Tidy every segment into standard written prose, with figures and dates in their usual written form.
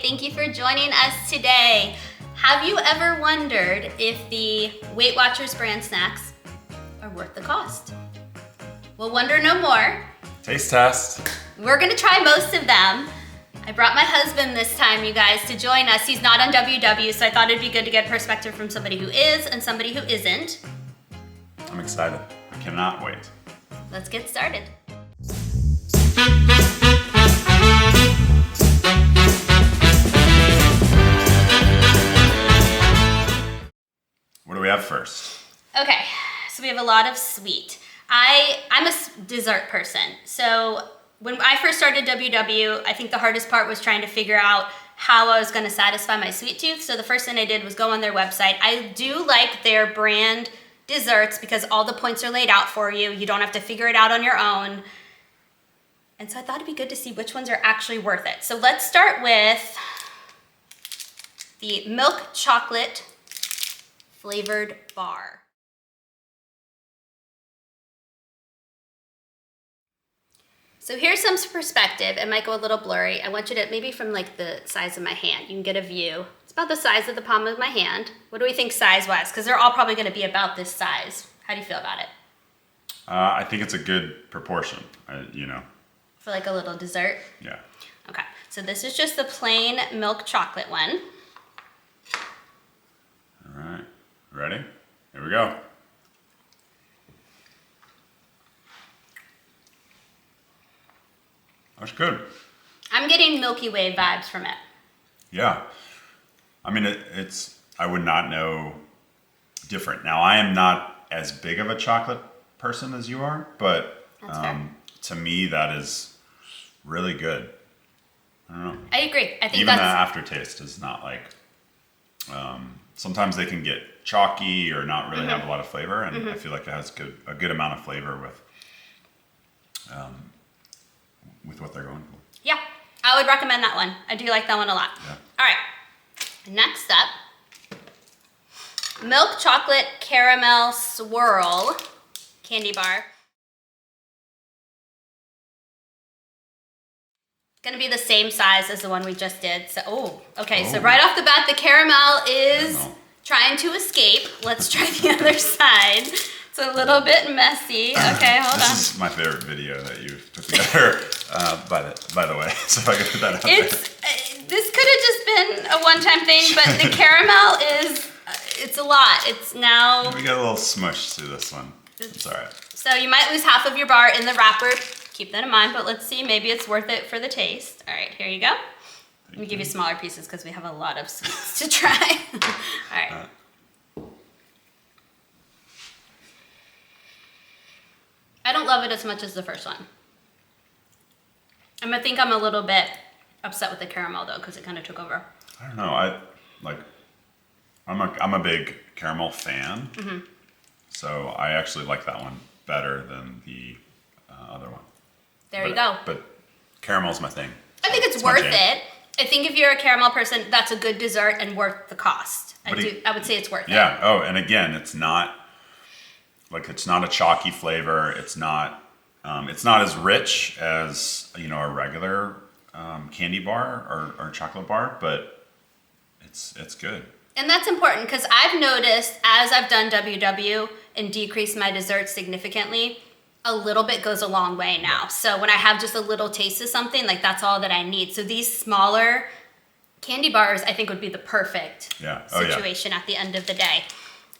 Thank you for joining us today. Have you ever wondered if the Weight Watchers brand snacks are worth the cost? Well, wonder no more. Taste test. We're gonna try most of them. I brought my husband this time, you guys, to join us. He's not on WW, so I thought it'd be good to get perspective from somebody who is and somebody who isn't. I'm excited. I cannot wait. Let's get started. What do we have first? Okay, so we have a lot of sweet. I'm a dessert person, so when I first started WW, I think the hardest part was trying to figure out how I was going to satisfy my sweet tooth. So the first thing I did was go on their website. I do like their brand desserts because all the points are laid out for you. You don't have to figure it out on your own. And so I thought it'd be good to see which ones are actually worth it. So let's start with the milk chocolate flavored bar. So here's some perspective. It might go a little blurry. I want you to, maybe from like the size of my hand, you can get a view. It's about the size of the palm of my hand. What do we think size-wise? Because they're all probably gonna be about this size. How do you feel about it? I think it's a good proportion, For like a little dessert? Yeah. Okay, so this is just the plain milk chocolate one. All right, ready? Here we go. That's good. I'm getting Milky Way vibes from it. Yeah. I mean, I would not know different. Now, I am not as big of a chocolate person as you are, but to me, that is really good. I don't know. I agree. I think even the aftertaste is not like, sometimes they can get chalky or not really have a lot of flavor, and I feel like it has a good amount of flavor with what they're going for. Yeah, I would recommend that one. I do like that one a lot. Yeah. All right, next up, milk chocolate caramel swirl candy bar. Gonna be the same size as the one we just did. So, so right off the bat, the caramel is trying to escape. Let's try the other side. It's a little bit messy. Okay, hold on. This is my favorite video that you've put together, by the way, so if I could put that out there. This could have just been a one-time thing, but the caramel it's a lot. It's now... We got a little smush to this one. It's all right. So you might lose half of your bar in the wrapper. Keep that in mind, but let's see. Maybe it's worth it for the taste. All right, here you go. Let me give you smaller pieces because we have a lot of sweets to try. All right. I don't love it as much as the first one. I think I'm a little bit upset with the caramel though because it kind of took over. I don't know. I'm a big caramel fan, so I actually like that one better than the other one. You go. But caramel's my thing. I think it's worth it. I think if you're a caramel person, that's a good dessert and worth the cost. I would say it's worth it. Yeah. Oh, and again, it's not a chalky flavor. It's not as rich as a regular candy bar or chocolate bar, but it's good. And that's important because I've noticed as I've done WW and decreased my desserts significantly, a little bit goes a long way now. So when I have just a little taste of something, like that's all that I need. So these smaller candy bars, I think would be the perfect situation at the end of the day.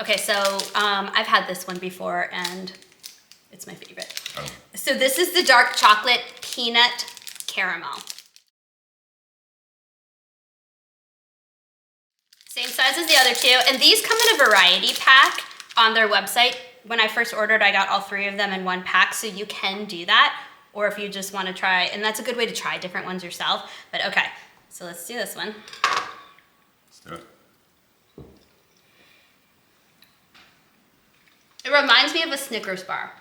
Okay, so I've had this one before and it's my favorite. Oh. So this is the dark chocolate peanut caramel. Same size as the other two. And these come in a variety pack on their website. When I first ordered, I got all three of them in one pack, so you can do that. Or if you just want to try, and that's a good way to try different ones yourself. But okay, so let's do this one. Let's do it. It reminds me of a Snickers bar.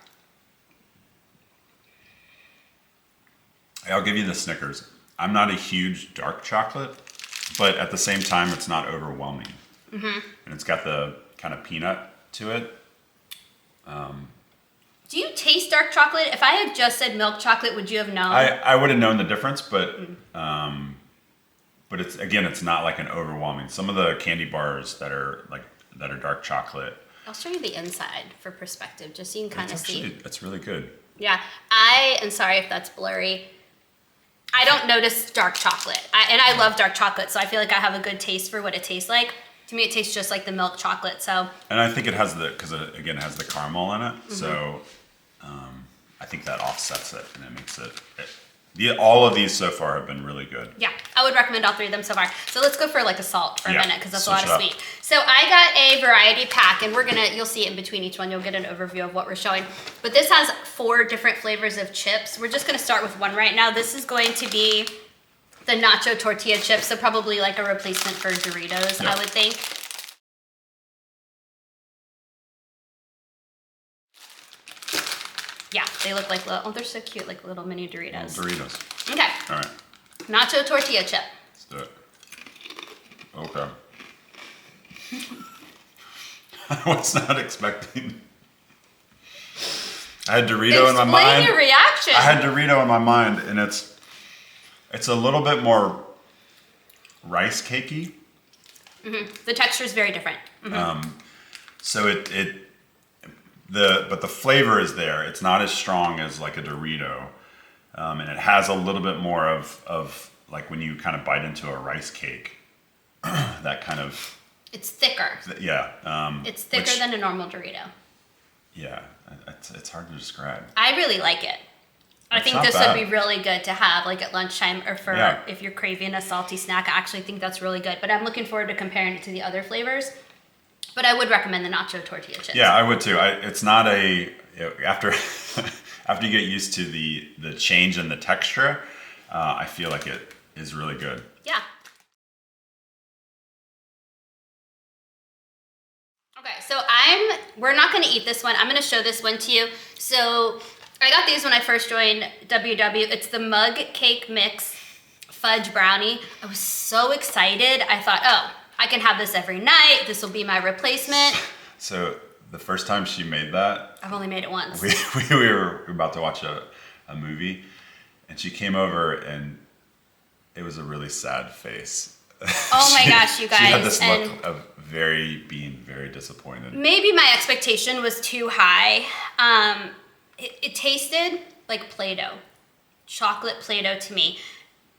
I'll give you the Snickers. I'm not a huge dark chocolate, but at the same time, it's not overwhelming. And it's got the kind of peanut to it. Do you taste dark chocolate? If I had just said milk chocolate, would you have known? I would have known the difference, but but it's not like an overwhelming. Some of the candy bars that are dark chocolate. I'll show you the inside for perspective, just so you can kind of see. It's really good. Yeah, I am sorry if that's blurry. I don't notice dark chocolate, and I love dark chocolate, so I feel like I have a good taste for what it tastes like. To me, it tastes just like the milk chocolate. So. And I think it has because it has the caramel in it, so I think that offsets it and it makes it. All of these so far have been really good. Yeah, I would recommend all 3 of them so far. So let's go for like a salt for a minute because that's a lot of sweet. Up. So I got a variety pack, and you'll see it in between each one. You'll get an overview of what we're showing. But this has 4 different flavors of chips. We're just gonna start with one right now. This is going to be the Nacho Tortilla chips, so probably like a replacement for Doritos, I would think. Yeah, they look like they're so cute, like little mini Doritos. Little Doritos. Okay. All right. Nacho Tortilla chip. Let's do it. Okay. I was not expecting. I had Dorito in my mind. Explain your reaction. I had Dorito in my mind, and it's a little bit more rice cakey. The texture is very different. So but the flavor is there. It's not as strong as like a Dorito, and it has a little bit more of like when you kind of bite into a rice cake, that kind of. It's thicker. Yeah. It's thicker than a normal Dorito. Yeah, it's hard to describe. I really like it. I think this would be really good to have like at lunchtime or if you're craving a salty snack. I actually think that's really good. But I'm looking forward to comparing it to the other flavors. But I would recommend the Nacho Tortilla chips. Yeah, I would too. It's not after you get used to the change in the texture, I feel like it is really good. Yeah. Okay, so we're not going to eat this one. I'm going to show this one to you. So I got these when I first joined WW. It's the Mug Cake Mix Fudge Brownie. I was so excited. I thought, oh, I can have this every night. This will be my replacement. So the first time she made that, I've only made it once. We were about to watch a movie, and she came over, and it was a really sad face. Oh my gosh, you guys. She had this look of being very disappointed. Maybe my expectation was too high. It tasted like Play-Doh, chocolate Play-Doh to me.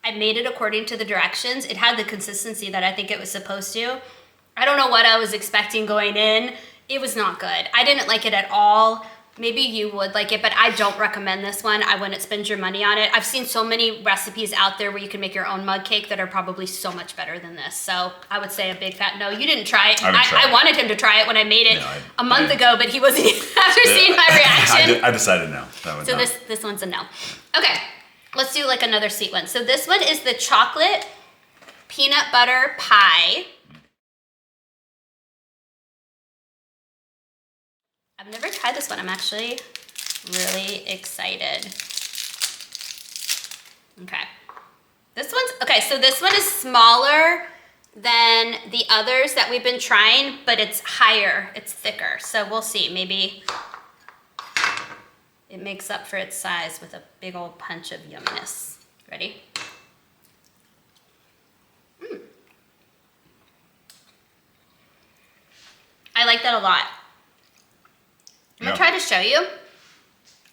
I made it according to the directions. It had the consistency that I think it was supposed to. I don't know what I was expecting going in. It was not good. I didn't like it at all. Maybe you would like it, but I don't recommend this one. I wouldn't spend your money on it. I've seen so many recipes out there where you can make your own mug cake that are probably so much better than this. So I would say a big fat no. You didn't try it. I wanted him to try it when I made it a month ago, but he wasn't after seeing my reaction. I decided no. So this one's a no. Okay, let's do like another sweet one. So this one is the chocolate peanut butter pie. I've never tried this one. I'm actually really excited. Okay. So this one is smaller than the others that we've been trying, but it's higher, it's thicker. So we'll see, maybe it makes up for its size with a big old punch of yumminess. Ready? I like that a lot. I'm gonna try to show you.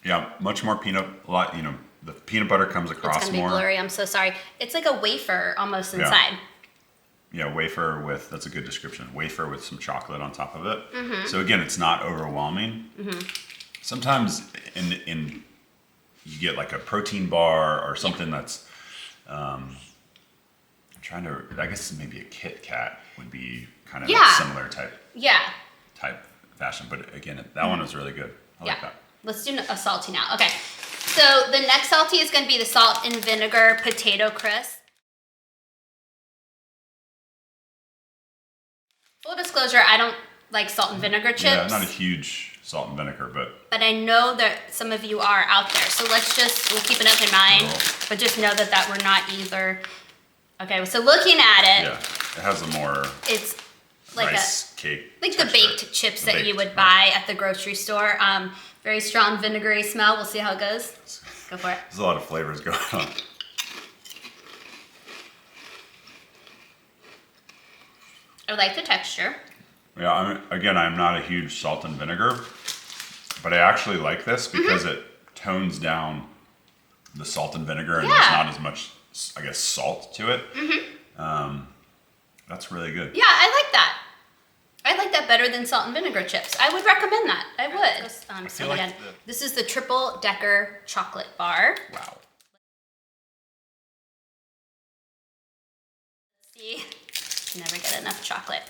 Yeah, much more peanut, the peanut butter comes across more. It's gonna be blurry, I'm so sorry. It's like a wafer almost inside. Yeah, wafer that's a good description. Wafer with some chocolate on top of it. Mm-hmm. So again, it's not overwhelming. Mm-hmm. Sometimes you get like a protein bar or something that's, I guess maybe a Kit Kat would be kind of a similar type fashion. But again, that one was really good. I like that. Let's do a salty now. Okay, so the next salty is going to be the salt and vinegar potato crisp. Full disclosure, I don't like salt and vinegar chips. Yeah, I'm not a huge salt and vinegar, but I know that some of you are out there. So we'll keep an open mind, but just know that we're not either. Okay, so looking at it. Yeah, it has it's like rice cake. Like the baked chips that you would buy at the grocery store. Very strong vinegary smell. We'll see how it goes. Go for it. There's a lot of flavors going on. I like the texture. Yeah, I'm not a huge salt and vinegar, but I actually like this because it tones down the salt and vinegar and there's not as much, I guess, salt to it. That's really good. Yeah, I like that. I like that better than salt and vinegar chips. I would recommend that. I would. So again, this is the triple decker chocolate bar. Wow. See, never get enough chocolate.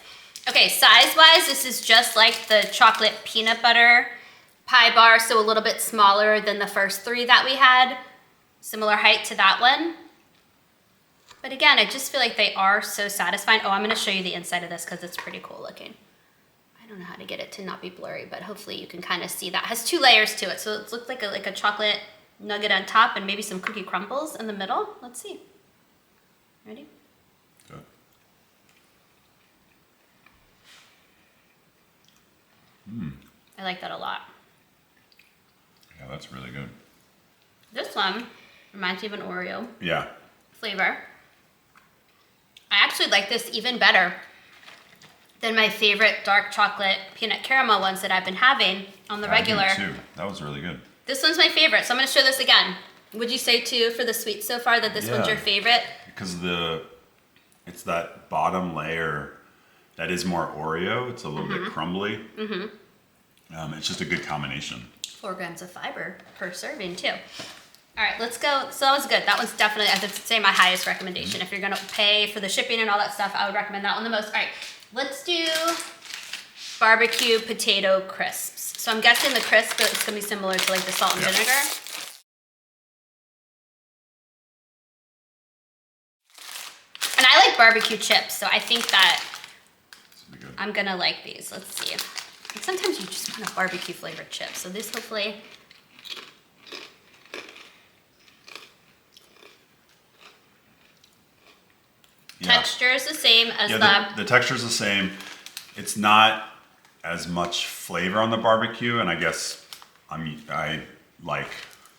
Okay, size-wise, this is just like the chocolate peanut butter pie bar, so a little bit smaller than the first 3 that we had. Similar height to that one. But again, I just feel like they are so satisfying. Oh, I'm gonna show you the inside of this because it's pretty cool looking. I don't know how to get it to not be blurry, but hopefully you can kind of see that. It has 2 layers to it, so it looks like a chocolate nugget on top and maybe some cookie crumbles in the middle. Let's see. Ready? Good. I like that a lot. Yeah, that's really good. This one reminds me of an Oreo Yeah. flavor. I actually like this even better than my favorite dark chocolate peanut caramel ones that I've been having on the regular. I do too. That was really good. This one's my favorite, so I'm gonna show this again. Would you say too, for the sweets so far, that this one's your favorite? Because it's that bottom layer that is more Oreo. It's a little bit crumbly. It's just a good combination. 4 grams of fiber per serving too. All right, let's go. So that was good. That one's definitely, I would say, my highest recommendation. If you're gonna pay for the shipping and all that stuff, I would recommend that one the most. All right, let's do barbecue potato crisps. So I'm guessing the crisp is gonna be similar to like the salt and vinegar. And I like barbecue chips, so I think that I'm gonna like these. Let's see. And sometimes you just want a barbecue flavored chip. So this hopefully. Yeah. Texture is the same as the texture is the same. It's not as much flavor on the barbecue, and I guess I like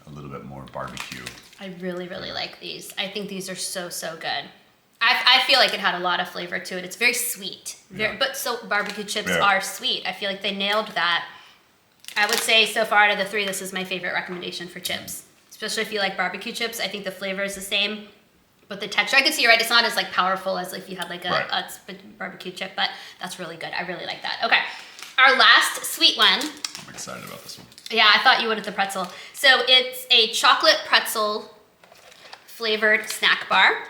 a little bit more barbecue. I really, really like these. I think these are so, so good. I feel like it had a lot of flavor to it. It's very sweet. But so barbecue chips are sweet. I feel like they nailed that. I would say so far out of the 3, this is my favorite recommendation for chips. Especially if you like barbecue chips. I think the flavor is the same. But the texture, I can see you're right, it's not as like powerful as if you had like a barbecue chip, but that's really good. I really like that. Okay, our last sweet one. I'm excited about this one. Yeah, I thought you would with the pretzel. So it's a chocolate pretzel flavored snack bar.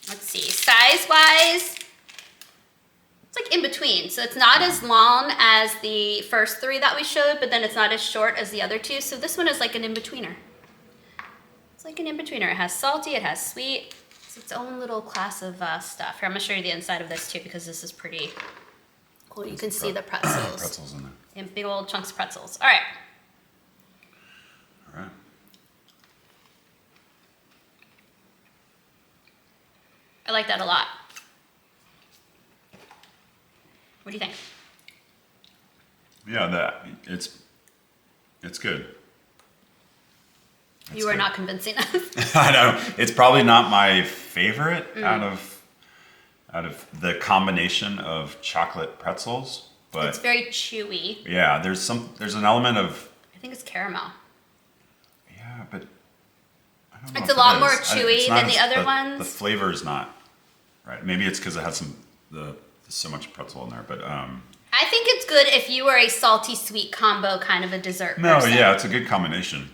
Let's see, size-wise, it's like in between. So it's not as long as the first 3 that we showed, but then it's not as short as the other 2. So this one is like an in-betweener. It's like an in-betweener. It has salty, it has sweet. It's its own little class of stuff. Here, I'm gonna show you the inside of this too, because this is pretty cool. You can see the pretzels. Pretzels in there. And big old chunks of pretzels. All right. All right. I like that a lot. What do you think? Yeah, it's good. You are not convincing us. I know. It's probably not my favorite out of the combination of chocolate pretzels, but it's very chewy. Yeah, there's an element of, I think it's caramel. Yeah, but I don't know. It's a lot more chewy than the other ones. The flavor is not right. Maybe it's because it has there's so much pretzel in there, but I think it's good if you were a salty sweet combo kind of a dessert person. Yeah, it's a good combination.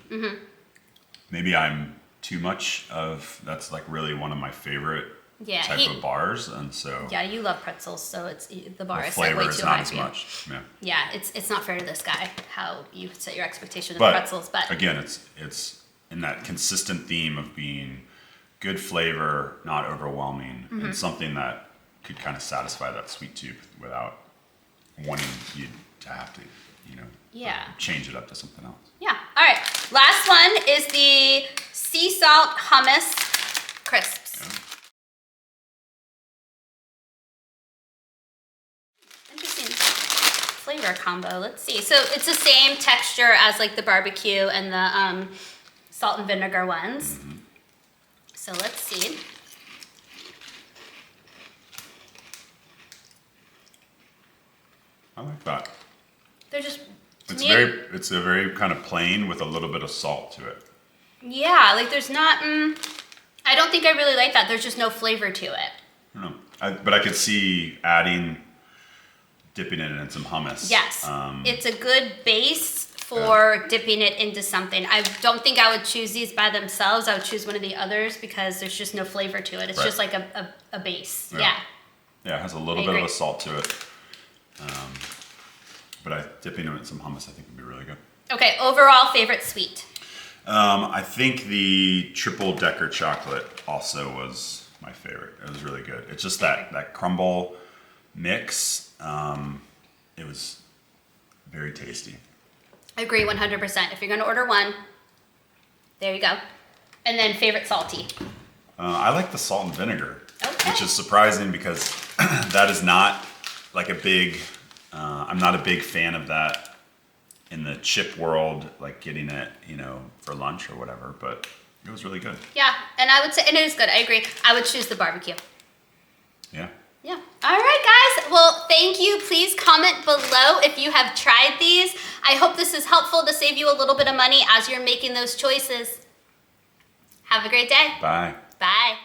Maybe I'm too much of, that's like really one of my favorite type of bars, and so yeah, you love pretzels, so it's the bar the is like flavor way is too not high as for you. much. Yeah, it's not fair to this guy how you set your expectations of pretzels, but again, it's in that consistent theme of being good flavor, not overwhelming, and something that could kind of satisfy that sweet tooth without wanting you to have to, change it up to something else. Yeah. All right. Last one is the sea salt hummus crisps. Yeah. Interesting flavor combo. Let's see. So it's the same texture as like the barbecue and the salt and vinegar ones. So let's see. I like that. They're just, to It's me, it's a very kind of plain with a little bit of salt to it. yeah, like there's not, I don't think I really like that. There's just no flavor to it. I don't know. But I could see dipping it in some hummus. Yes, it's a good base for dipping it into something. I don't think I would choose these by themselves. I would choose one of the others because there's just no flavor to it. It's just like a base. Yeah. Yeah, it has a little bit of a salt to it. But dipping it in some hummus, I think would be really good. Okay, overall favorite sweet. I think the triple decker chocolate also was my favorite. It was really good. It's just that crumble mix. It was very tasty. I agree 100%. If you're going to order one, there you go. And then favorite salty. I like the salt and vinegar, Okay. which is surprising because that is not like a big, I'm not a big fan of that in the chip world, like getting it, for lunch or whatever, but it was really good. Yeah, and I would say, and it is good, I agree. I would choose the barbecue. Yeah. Yeah. All right, guys. Well, thank you. Please comment below if you have tried these. I hope this is helpful to save you a little bit of money as you're making those choices. Have a great day. Bye. Bye.